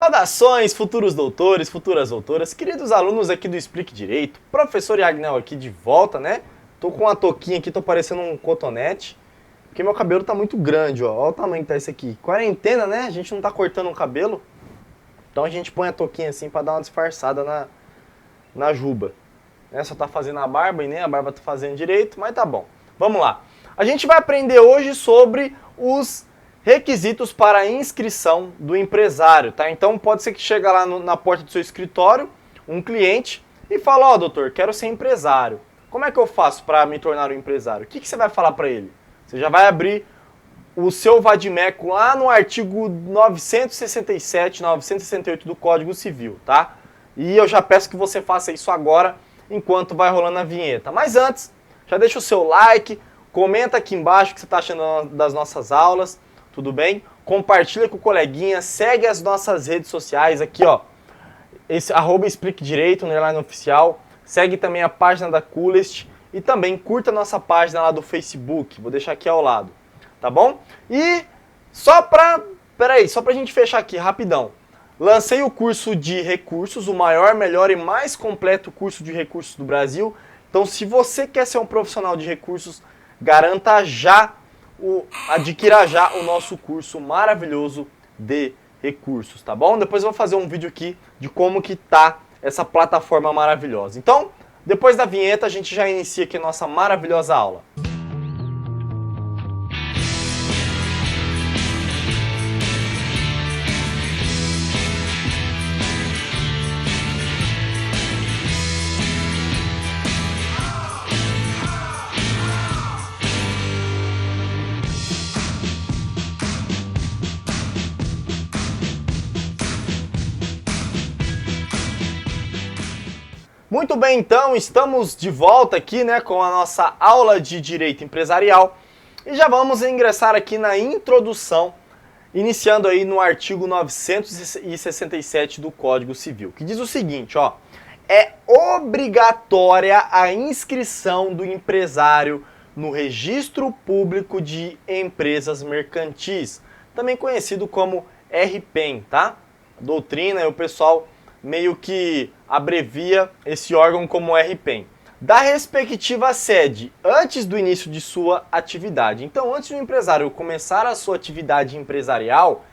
Saudações, futuros doutores, futuras doutoras, queridos alunos aqui do Explique Direito, professor Iagnel aqui de volta, né? Tô com uma touquinha aqui, tô parecendo um cotonete, porque meu cabelo tá muito grande, ó. Olha o tamanho que tá esse aqui. Quarentena, né? A gente não tá cortando o cabelo, então a gente põe a touquinha assim pra dar uma disfarçada na juba. Né? Só tá fazendo a barba e nem a barba tá fazendo direito, mas tá bom. Vamos lá. A gente vai aprender hoje sobre os requisitos para a inscrição do empresário, tá? Então pode ser que chegue lá na porta do seu escritório um cliente e fala: ó, doutor, quero ser empresário. Como é que eu faço para me tornar um empresário? O que você vai falar para ele? Você já vai abrir o seu vadimeco lá no artigo 967, 968 do Código Civil, tá? E eu já peço que você faça isso agora, enquanto vai rolando a vinheta. Mas antes, já deixa o seu like, comenta aqui embaixo o que você está achando das nossas aulas, tudo bem? Compartilha com o coleguinha, segue as nossas redes sociais aqui, ó. Esse @explique direito, underline oficial. Segue também a página da Coolest e também curta a nossa página lá do Facebook. Vou deixar aqui ao lado, tá bom? E só pra gente fechar aqui rapidão. Lancei o curso de recursos, o maior, melhor e mais completo curso de recursos do Brasil. Então, se você quer ser um profissional de recursos, adquira já o nosso curso maravilhoso de recursos, tá bom? Depois eu vou fazer um vídeo aqui de como que tá essa plataforma maravilhosa. Então, depois da vinheta, a gente já inicia aqui a nossa maravilhosa aula. Muito bem, então, estamos de volta aqui, né, com a nossa aula de Direito Empresarial e já vamos ingressar aqui na introdução, iniciando aí no artigo 967 do Código Civil, que diz o seguinte, ó: é obrigatória a inscrição do empresário no Registro Público de Empresas Mercantis, também conhecido como RPEM, tá? A doutrina e o pessoal meio que abrevia esse órgão como RPEM, da respectiva sede antes do início de sua atividade. Então, antes do empresário começar a sua atividade empresarial,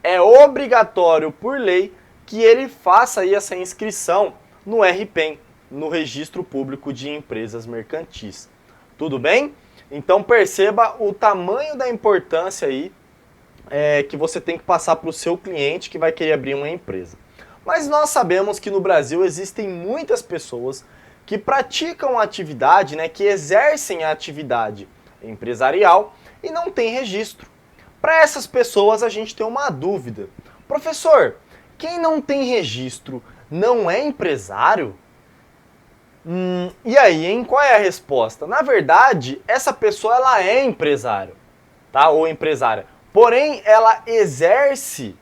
é obrigatório por lei que ele faça aí essa inscrição no RPEM, no Registro Público de Empresas Mercantis. Tudo bem? Então perceba o tamanho da importância aí que você tem que passar para o seu cliente que vai querer abrir uma empresa. Mas nós sabemos que no Brasil existem muitas pessoas que praticam a atividade, né, que exercem a atividade empresarial e não tem registro. Para essas pessoas a gente tem uma dúvida. Professor, quem não tem registro não é empresário? E aí, hein? Qual é a resposta? Na verdade, essa pessoa ela é empresário, tá? Ou empresária. Porém, ela exerce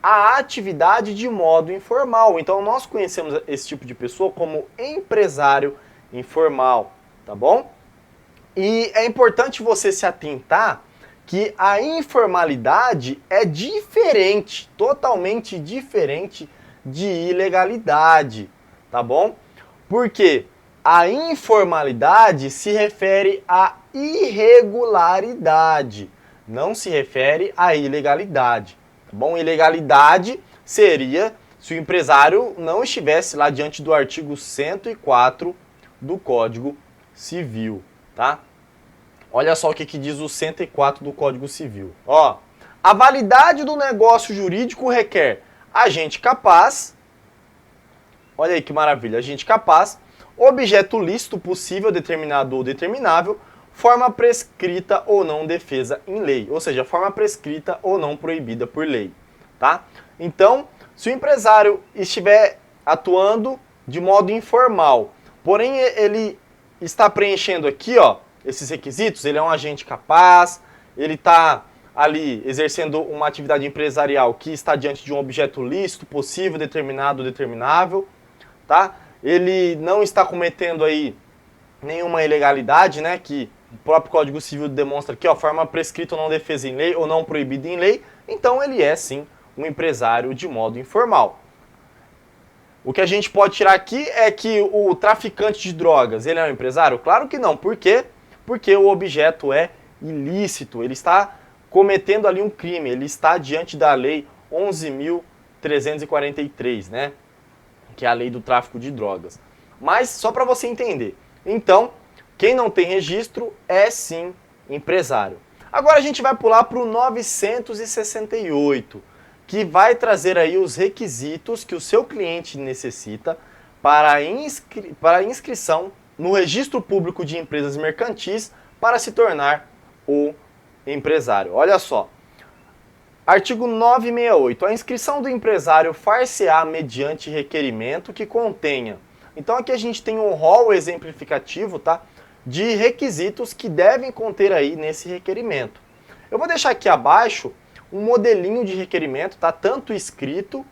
a atividade de modo informal. Então nós conhecemos esse tipo de pessoa como empresário informal, tá bom? E é importante você se atentar que a informalidade é diferente, totalmente diferente de ilegalidade, tá bom? Porque a informalidade se refere à irregularidade, não se refere à ilegalidade. Bom, ilegalidade seria se o empresário não estivesse lá diante do artigo 104 do Código Civil, tá? Olha só o que diz o 104 do Código Civil. Ó, a validade do negócio jurídico requer agente capaz, olha aí que maravilha, agente capaz, objeto lícito, possível, determinado ou determinável, forma prescrita ou não defesa em lei, ou seja, forma prescrita ou não proibida por lei, tá? Então, se o empresário estiver atuando de modo informal, porém ele está preenchendo aqui, ó, esses requisitos, ele é um agente capaz, ele está ali exercendo uma atividade empresarial que está diante de um objeto lícito, possível, determinado ou determinável, tá? Ele não está cometendo aí nenhuma ilegalidade, né, que o próprio Código Civil demonstra aqui, ó, forma prescrita ou não defesa em lei ou não proibida em lei, então ele é sim um empresário de modo informal. O que a gente pode tirar aqui é que o traficante de drogas, ele é um empresário? Claro que não. Por quê? Porque o objeto é ilícito, ele está cometendo ali um crime, ele está diante da lei 11.343, né? Que é a lei do tráfico de drogas. Mas só para você entender. Então, quem não tem registro é sim empresário. Agora a gente vai pular para o 968, que vai trazer aí os requisitos que o seu cliente necessita para a inscrição no Registro Público de Empresas Mercantis para se tornar o empresário. Olha só. Artigo 968. A inscrição do empresário far-se-á mediante requerimento que contenha. Então aqui a gente tem um rol exemplificativo, tá? De requisitos que devem conter aí nesse requerimento. Eu vou deixar aqui abaixo um modelinho de requerimento, tá? Tanto escrito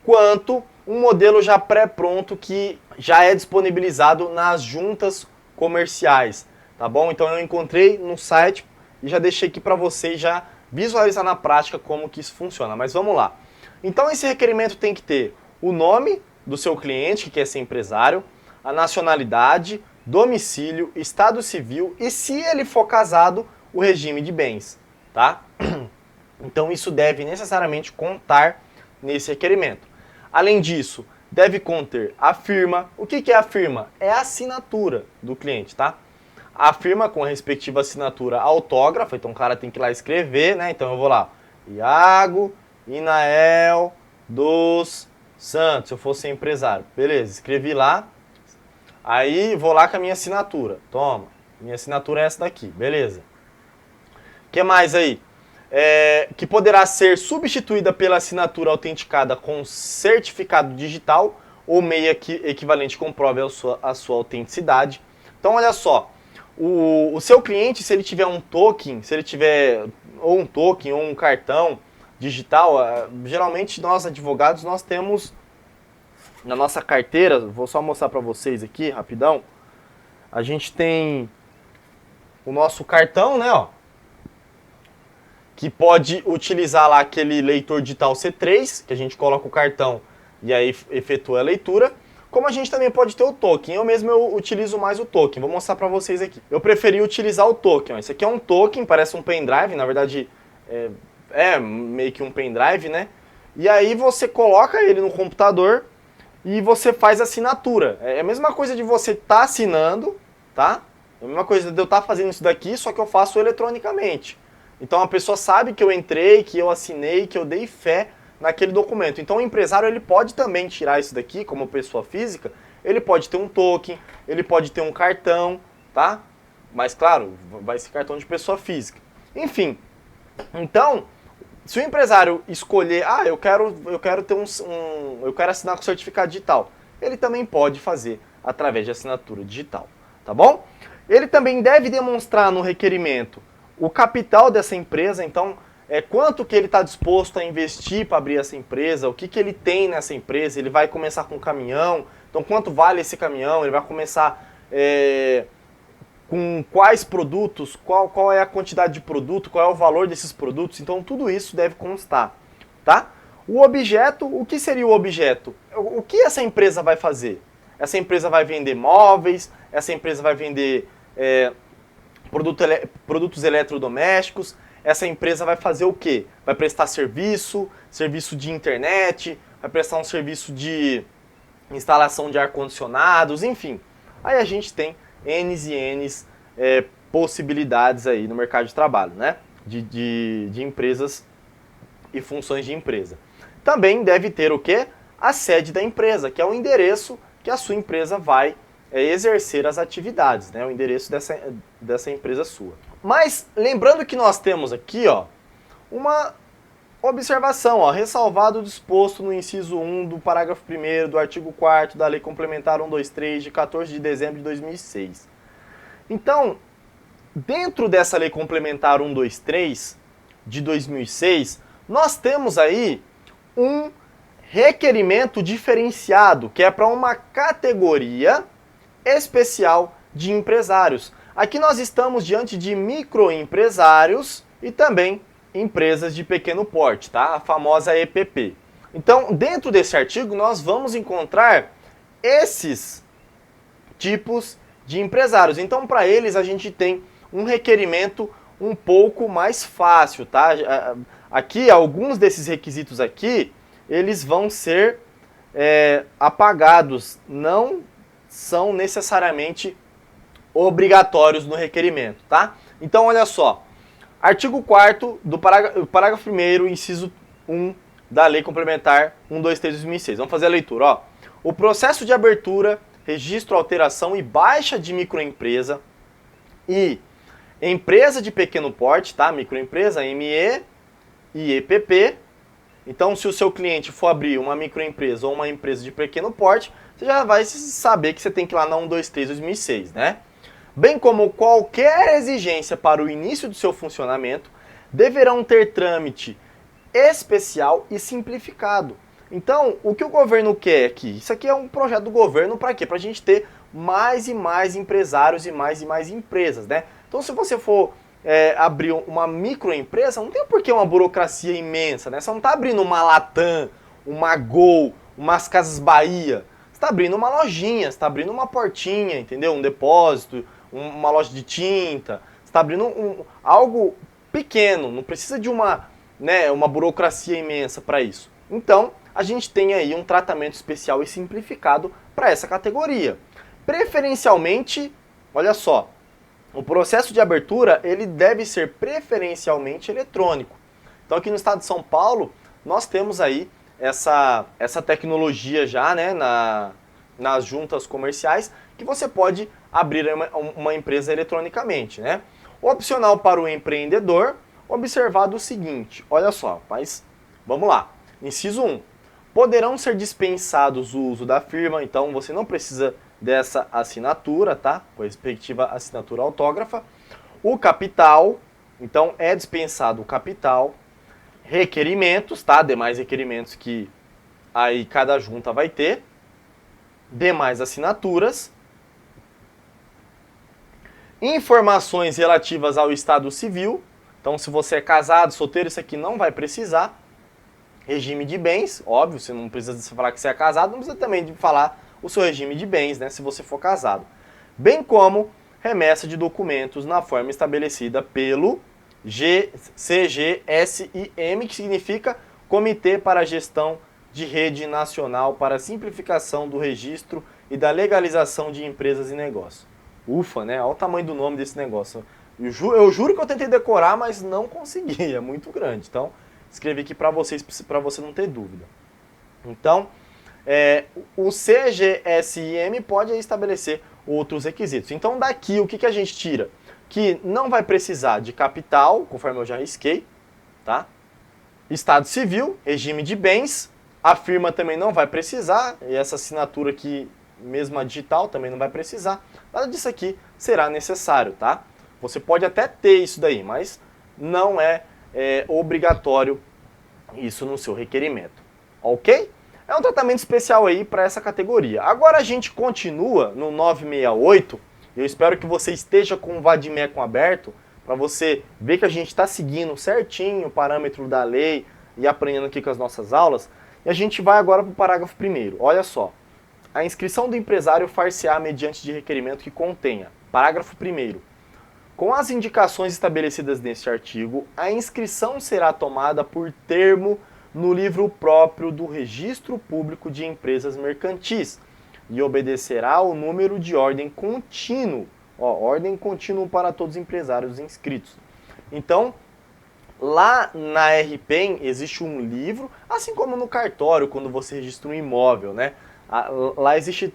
quanto um modelo já pré-pronto que já é disponibilizado nas juntas comerciais, tá bom? Então eu encontrei no site e já deixei aqui para vocês já visualizar na prática como que isso funciona. Mas vamos lá. Então esse requerimento tem que ter o nome do seu cliente, que quer ser empresário, a nacionalidade, domicílio, estado civil e, se ele for casado, o regime de bens, tá? Então isso deve necessariamente contar nesse requerimento. Além disso, deve conter a firma. O que é a firma? É a assinatura do cliente, tá? A firma com a respectiva assinatura autógrafa, então o cara tem que ir lá escrever, né? Então eu vou lá, Iago Inael dos Santos, se eu fosse empresário. Beleza, escrevi lá. Aí vou lá com a minha assinatura. Toma, minha assinatura é essa daqui, beleza. O que mais aí? Que poderá ser substituída pela assinatura autenticada com certificado digital ou meio equivalente que comprove a sua autenticidade. Então olha só, o seu cliente, se ele tiver um token, se ele tiver ou um token ou um cartão digital, geralmente nós advogados, nós temos na nossa carteira, vou só mostrar para vocês aqui rapidão, a gente tem o nosso cartão, né, ó, que pode utilizar lá aquele leitor digital C3, que a gente coloca o cartão e aí efetua a leitura, como a gente também pode ter o token. Eu mesmo utilizo mais o token, vou mostrar para vocês aqui. Eu preferi utilizar o token, ó. Esse aqui é um token, parece um pendrive, na verdade é meio que um pendrive, né? E aí você coloca ele no computador e você faz a assinatura. É a mesma coisa de você estar assinando, tá? É a mesma coisa de eu estar fazendo isso daqui, só que eu faço eletronicamente. Então a pessoa sabe que eu entrei, que eu assinei, que eu dei fé naquele documento. Então o empresário ele pode também tirar isso daqui como pessoa física, ele pode ter um token, ele pode ter um cartão, tá? Mas claro, vai ser cartão de pessoa física. Enfim, então, se o empresário escolher, eu quero ter eu quero assinar com certificado digital, ele também pode fazer através de assinatura digital, tá bom? Ele também deve demonstrar no requerimento o capital dessa empresa, então quanto que ele está disposto a investir para abrir essa empresa, o que ele tem nessa empresa, ele vai começar com um caminhão, então quanto vale esse caminhão, ele vai começar com quais produtos, qual é a quantidade de produto, qual é o valor desses produtos, então tudo isso deve constar, tá? O objeto, o que seria o objeto? O que essa empresa vai fazer? Essa empresa vai vender móveis, essa empresa vai vender produtos eletrodomésticos, essa empresa vai fazer o quê? Vai prestar serviço de internet, vai prestar um serviço de instalação de ar-condicionados, enfim. Aí a gente tem N e N possibilidades aí no mercado de trabalho, né? De empresas e funções de empresa. Também deve ter o quê? A sede da empresa, que é o endereço que a sua empresa vai exercer as atividades, né? O endereço dessa empresa sua. Mas lembrando que nós temos aqui, ó, uma observação, ó, ressalvado o disposto no inciso 1 do parágrafo 1º do artigo 4º da Lei Complementar 123 de 14 de dezembro de 2006. Então, dentro dessa Lei Complementar 123 de 2006, nós temos aí um requerimento diferenciado, que é para uma categoria especial de empresários. Aqui nós estamos diante de microempresários e também empresas de pequeno porte, tá? A famosa EPP. Então, dentro desse artigo, nós vamos encontrar esses tipos de empresários. Então, para eles, a gente tem um requerimento um pouco mais fácil, tá? Aqui, alguns desses requisitos aqui, eles vão ser apagados, não são necessariamente obrigatórios no requerimento, tá? Então, olha só, artigo 4º do parágrafo 1º, inciso 1 da Lei Complementar 123 de 2006. Vamos fazer a leitura, ó. O processo de abertura, registro, alteração e baixa de microempresa e empresa de pequeno porte, tá? Microempresa, ME e EPP. Então, se o seu cliente for abrir uma microempresa ou uma empresa de pequeno porte, você já vai saber que você tem que ir lá na 123 de 2006, né? Bem como qualquer exigência para o início do seu funcionamento, deverão ter trâmite especial e simplificado. Então, o que o governo quer aqui? Isso aqui é um projeto do governo para quê? Para a gente ter mais e mais empresários e mais empresas, né? Então, se você for abrir uma microempresa, não tem por que uma burocracia imensa, né? Você não está abrindo uma Latam, uma Gol, umas Casas Bahia. Você está abrindo uma lojinha, você está abrindo uma portinha, entendeu? Um depósito, uma loja de tinta. Você está abrindo algo pequeno, não precisa de uma burocracia imensa para isso. Então, a gente tem aí um tratamento especial e simplificado para essa categoria. Preferencialmente, olha só, o processo de abertura ele deve ser preferencialmente eletrônico. Então, aqui no estado de São Paulo, nós temos aí essa tecnologia já, né, nas juntas comerciais, que você pode abrir uma empresa eletronicamente, né? Opcional para o empreendedor, observado o seguinte, olha só, mas vamos lá. Inciso 1. Poderão ser dispensados o uso da firma, então você não precisa dessa assinatura, tá? Com a respectiva assinatura autógrafa. O capital, então é dispensado o capital. Requerimentos, tá? Demais requerimentos que aí cada junta vai ter. Demais assinaturas. Informações relativas ao estado civil. Então, se você é casado, solteiro, isso aqui não vai precisar. Regime de bens, óbvio, você não precisa falar que você é casado, não precisa também de falar o seu regime de bens, né, se você for casado. Bem como remessa de documentos na forma estabelecida pelo CGSIM, que significa Comitê para a Gestão de Rede Nacional para a Simplificação do Registro e da Legalização de Empresas e Negócios. Ufa, né? Olha o tamanho do nome desse negócio. Eu juro que eu tentei decorar, mas não consegui, é muito grande. Então, escrevi aqui para vocês, para você não ter dúvida. Então, o CGSIM pode estabelecer outros requisitos. Então, daqui, o que a gente tira? Que não vai precisar de capital, conforme eu já risquei, tá? Estado civil, regime de bens, a firma também não vai precisar, e essa assinatura aqui, mesmo a digital, também não vai precisar. Nada disso aqui será necessário, tá? Você pode até ter isso daí, mas não é obrigatório isso no seu requerimento, ok? É um tratamento especial aí para essa categoria. Agora a gente continua no 968, eu espero que você esteja com o Vadimeco aberto, para você ver que a gente está seguindo certinho o parâmetro da lei e aprendendo aqui com as nossas aulas. E a gente vai agora para o parágrafo 1º. Olha só, a inscrição do empresário far-se-á mediante de requerimento que contenha, parágrafo 1º, com as indicações estabelecidas neste artigo, a inscrição será tomada por termo no livro próprio do Registro Público de Empresas Mercantis e obedecerá ao número de ordem contínuo, ordem contínua para todos os empresários inscritos. Então, lá na RPEM existe um livro, assim como no cartório, quando você registra um imóvel, né? Lá existe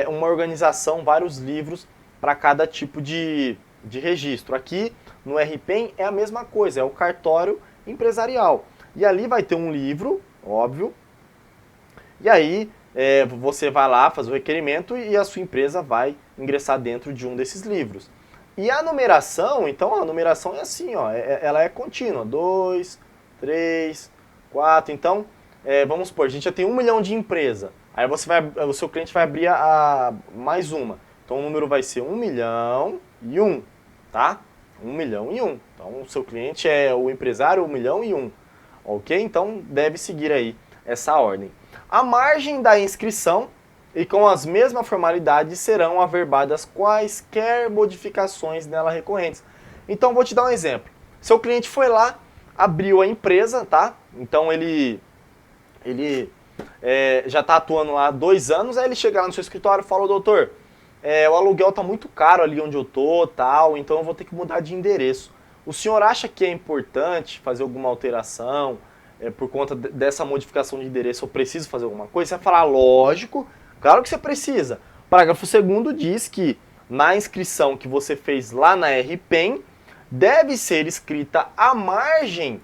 uma organização, vários livros para cada tipo de registro. Aqui no RPEM é a mesma coisa, é o cartório empresarial. E ali vai ter um livro, óbvio, e aí você vai lá, faz o requerimento e a sua empresa vai ingressar dentro de um desses livros. E a numeração, então a numeração é assim, ó, ela é contínua, 2, 3, 4, então vamos supor, a gente já tem 1 milhão de empresa, aí o seu cliente vai abrir mais uma. Então o número vai ser 1.000.001, tá? 1 milhão e um. Então, o seu cliente é o empresário 1 milhão e um. Ok? Então, deve seguir aí essa ordem. A margem da inscrição e com as mesmas formalidades serão averbadas quaisquer modificações nela recorrentes. Então, vou te dar um exemplo. Seu cliente foi lá, abriu a empresa, tá? Então, ele já está atuando lá há 2 anos, aí ele chega lá no seu escritório e fala, doutor, o aluguel está muito caro ali onde eu tô, tal, então eu vou ter que mudar de endereço. O senhor acha que é importante fazer alguma alteração por conta dessa modificação de endereço? Eu preciso fazer alguma coisa? Você vai falar, lógico, claro que você precisa. Parágrafo 2º diz que na inscrição que você fez lá na RPEM, deve ser escrita a margem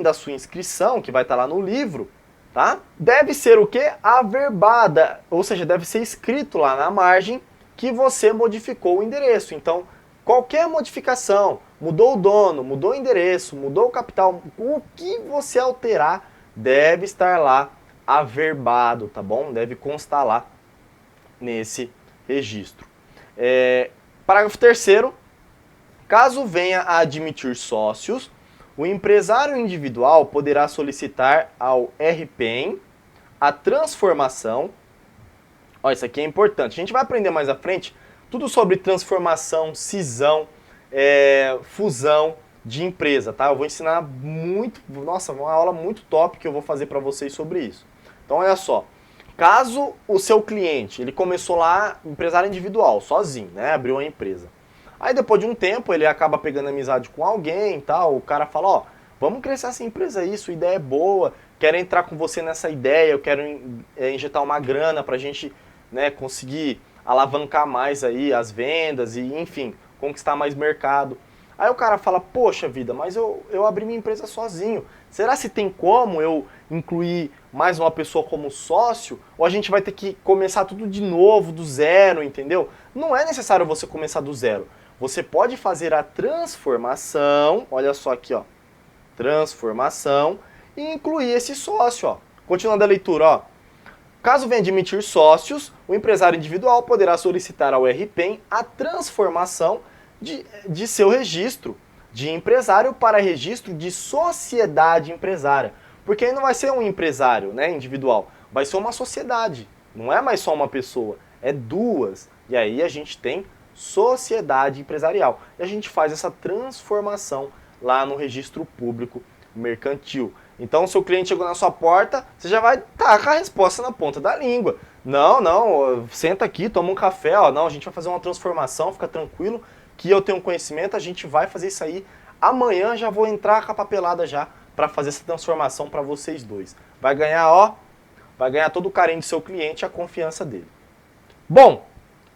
da sua inscrição, que vai estar lá no livro, tá? Deve ser o quê? Averbada, ou seja, deve ser escrito lá na margem que você modificou o endereço. Então, qualquer modificação, mudou o dono, mudou o endereço, mudou o capital, o que você alterar deve estar lá averbado, tá bom? Deve constar lá nesse registro. Parágrafo 3º, caso venha a admitir sócios, o empresário individual poderá solicitar ao RPEM a transformação. Ó, isso aqui é importante. A gente vai aprender mais à frente tudo sobre transformação, cisão, fusão de empresa, tá? Eu vou ensinar muito, nossa, uma aula muito top que eu vou fazer para vocês sobre isso. Então, olha só. Caso o seu cliente, ele começou lá, empresário individual, sozinho, né? Abriu uma empresa. Aí depois de um tempo ele acaba pegando amizade com alguém e tal, o cara fala, ó, vamos crescer essa empresa aí, sua ideia é boa, quero entrar com você nessa ideia, eu quero injetar uma grana pra gente, né, conseguir alavancar mais aí as vendas e, enfim, conquistar mais mercado. Aí o cara fala, poxa vida, mas eu abri minha empresa sozinho, será se tem como eu incluir mais uma pessoa como sócio? Ou a gente vai ter que começar tudo de novo, do zero, entendeu? Não é necessário você começar do zero. Você pode fazer a transformação, olha só aqui, ó, transformação, e incluir esse sócio, ó. Continuando a leitura, ó. Caso venha admitir sócios, o empresário individual poderá solicitar ao RPEM a transformação de seu registro de empresário para registro de sociedade empresária. Porque aí não vai ser um empresário, né, individual, vai ser uma sociedade. Não é mais só uma pessoa, é duas. E aí a gente tem sociedade empresarial. E a gente faz essa transformação lá no registro público mercantil. Então, o seu cliente chegou na sua porta, você já vai estar com a resposta na ponta da língua. Não, senta aqui, toma um café, ó, não, a gente vai fazer uma transformação, fica tranquilo, que eu tenho conhecimento, a gente vai fazer isso aí. Amanhã já vou entrar com a papelada já para fazer essa transformação para vocês dois. Vai ganhar, ó, vai ganhar todo o carinho do seu cliente e a confiança dele. Bom,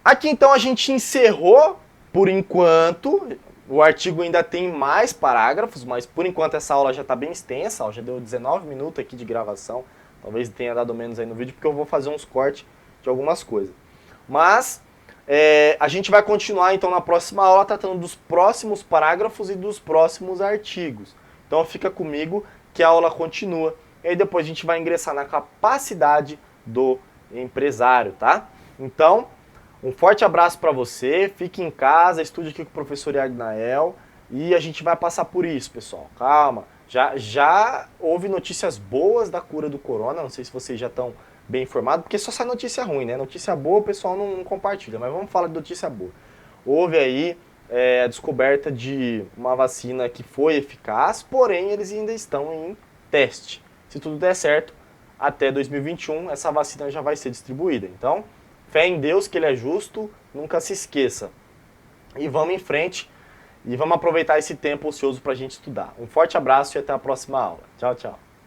aqui então a gente encerrou, por enquanto, o artigo ainda tem mais parágrafos, mas por enquanto essa aula já está bem extensa, ó, já deu 19 minutos aqui de gravação, talvez tenha dado menos aí no vídeo, porque eu vou fazer uns cortes de algumas coisas. Mas a gente vai continuar então na próxima aula tratando dos próximos parágrafos e dos próximos artigos. Então fica comigo que a aula continua, e aí depois a gente vai ingressar na capacidade do empresário, tá? Então, um forte abraço para você, fique em casa, estude aqui com o professor Yagnael e a gente vai passar por isso, pessoal. Calma, já houve notícias boas da cura do corona, não sei se vocês já estão bem informados, porque só sai notícia ruim, né? Notícia boa o pessoal não compartilha, mas vamos falar de notícia boa. Houve aí a descoberta de uma vacina que foi eficaz, porém eles ainda estão em teste. Se tudo der certo, até 2021 essa vacina já vai ser distribuída. Então, fé em Deus, que Ele é justo, nunca se esqueça. E vamos em frente e vamos aproveitar esse tempo ocioso para a gente estudar. Um forte abraço e até a próxima aula. Tchau, tchau.